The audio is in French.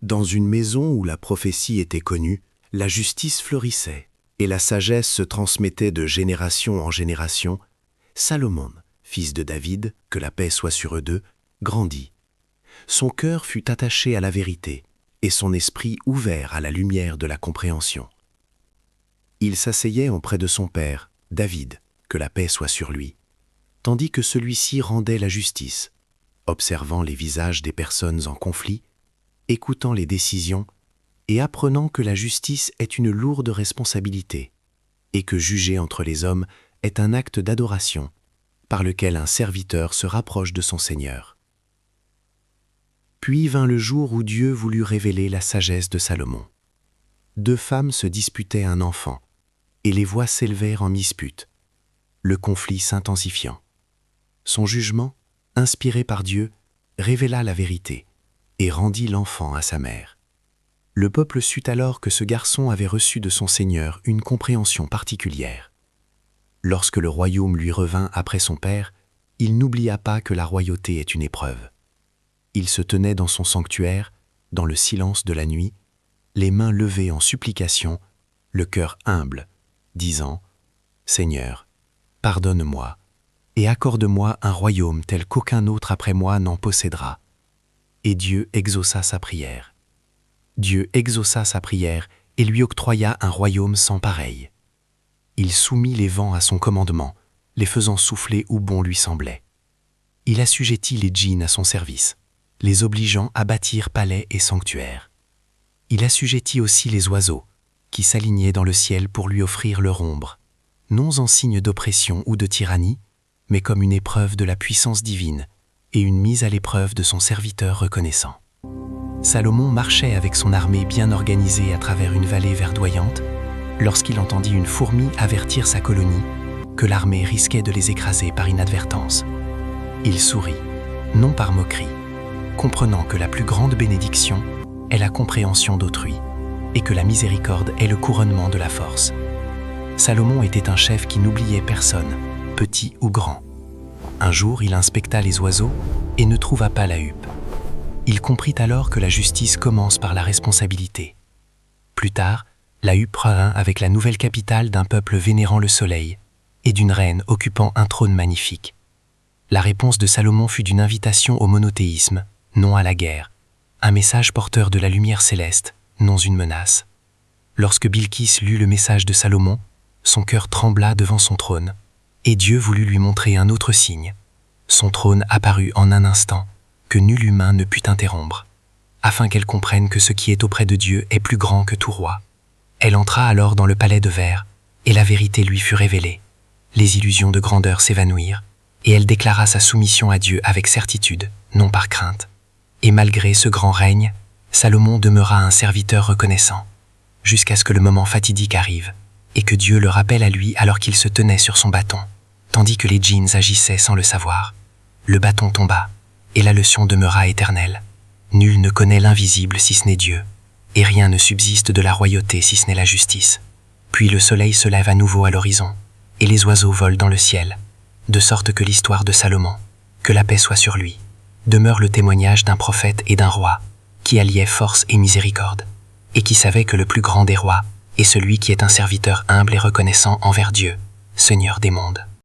Dans une maison où la prophétie était connue, la justice fleurissait et la sagesse se transmettait de génération en génération. Salomon, fils de David, que la paix soit sur eux deux, grandit. Son cœur fut attaché à la vérité et son esprit ouvert à la lumière de la compréhension. Il s'asseyait auprès de son père, David, que la paix soit sur lui, tandis que celui-ci rendait la justice, observant les visages des personnes en conflit, écoutant les décisions et apprenant que la justice est une lourde responsabilité et que juger entre les hommes est un acte d'adoration par lequel un serviteur se rapproche de son Seigneur. Puis vint le jour où Dieu voulut révéler la sagesse de Salomon. 2 femmes se disputaient un enfant, et les voix s'élevèrent en dispute, le conflit s'intensifiant. Son jugement, inspiré par Dieu, révéla la vérité et rendit l'enfant à sa mère. Le peuple sut alors que ce garçon avait reçu de son Seigneur une compréhension particulière. Lorsque le royaume lui revint après son père, il n'oublia pas que la royauté est une épreuve. Il se tenait dans son sanctuaire, dans le silence de la nuit, les mains levées en supplication, le cœur humble, disant « Seigneur, pardonne-moi et accorde-moi un royaume tel qu'aucun autre après moi n'en possédera. » Et Dieu exauça sa prière. Dieu exauça sa prière et lui octroya un royaume sans pareil. Il soumit les vents à son commandement, les faisant souffler où bon lui semblait. Il assujettit les djinns à son service, les obligeant à bâtir palais et sanctuaires. Il assujettit aussi les oiseaux, qui s'alignaient dans le ciel pour lui offrir leur ombre, non en signe d'oppression ou de tyrannie, mais comme une épreuve de la puissance divine et une mise à l'épreuve de son serviteur reconnaissant. Salomon marchait avec son armée bien organisée à travers une vallée verdoyante, lorsqu'il entendit une fourmi avertir sa colonie que l'armée risquait de les écraser par inadvertance. Il sourit, non par moquerie, comprenant que la plus grande bénédiction est la compréhension d'autrui et que la miséricorde est le couronnement de la force. Salomon était un chef qui n'oubliait personne, petit ou grand. Un jour, il inspecta les oiseaux et ne trouva pas la huppe. Il comprit alors que la justice commence par la responsabilité. Plus tard, la huppe revint avec la nouvelle capitale d'un peuple vénérant le soleil et d'une reine occupant un trône magnifique. La réponse de Salomon fut d'une invitation au monothéisme, non à la guerre, un message porteur de la lumière céleste, non une menace. Lorsque Bilkis lut le message de Salomon, son cœur trembla devant son trône, et Dieu voulut lui montrer un autre signe. Son trône apparut en un instant, que nul humain ne put interrompre, afin qu'elle comprenne que ce qui est auprès de Dieu est plus grand que tout roi. Elle entra alors dans le palais de verre, et la vérité lui fut révélée. Les illusions de grandeur s'évanouirent, et elle déclara sa soumission à Dieu avec certitude, non par crainte. Et malgré ce grand règne, Salomon demeura un serviteur reconnaissant, jusqu'à ce que le moment fatidique arrive, et que Dieu le rappelle à lui alors qu'il se tenait sur son bâton, tandis que les djinns agissaient sans le savoir. Le bâton tomba, et la leçon demeura éternelle. Nul ne connaît l'invisible si ce n'est Dieu, et rien ne subsiste de la royauté si ce n'est la justice. Puis le soleil se lève à nouveau à l'horizon, et les oiseaux volent dans le ciel, de sorte que l'histoire de Salomon, que la paix soit sur lui, demeure le témoignage d'un prophète et d'un roi, qui alliait force et miséricorde, et qui savait que le plus grand des rois est celui qui est un serviteur humble et reconnaissant envers Dieu, Seigneur des mondes.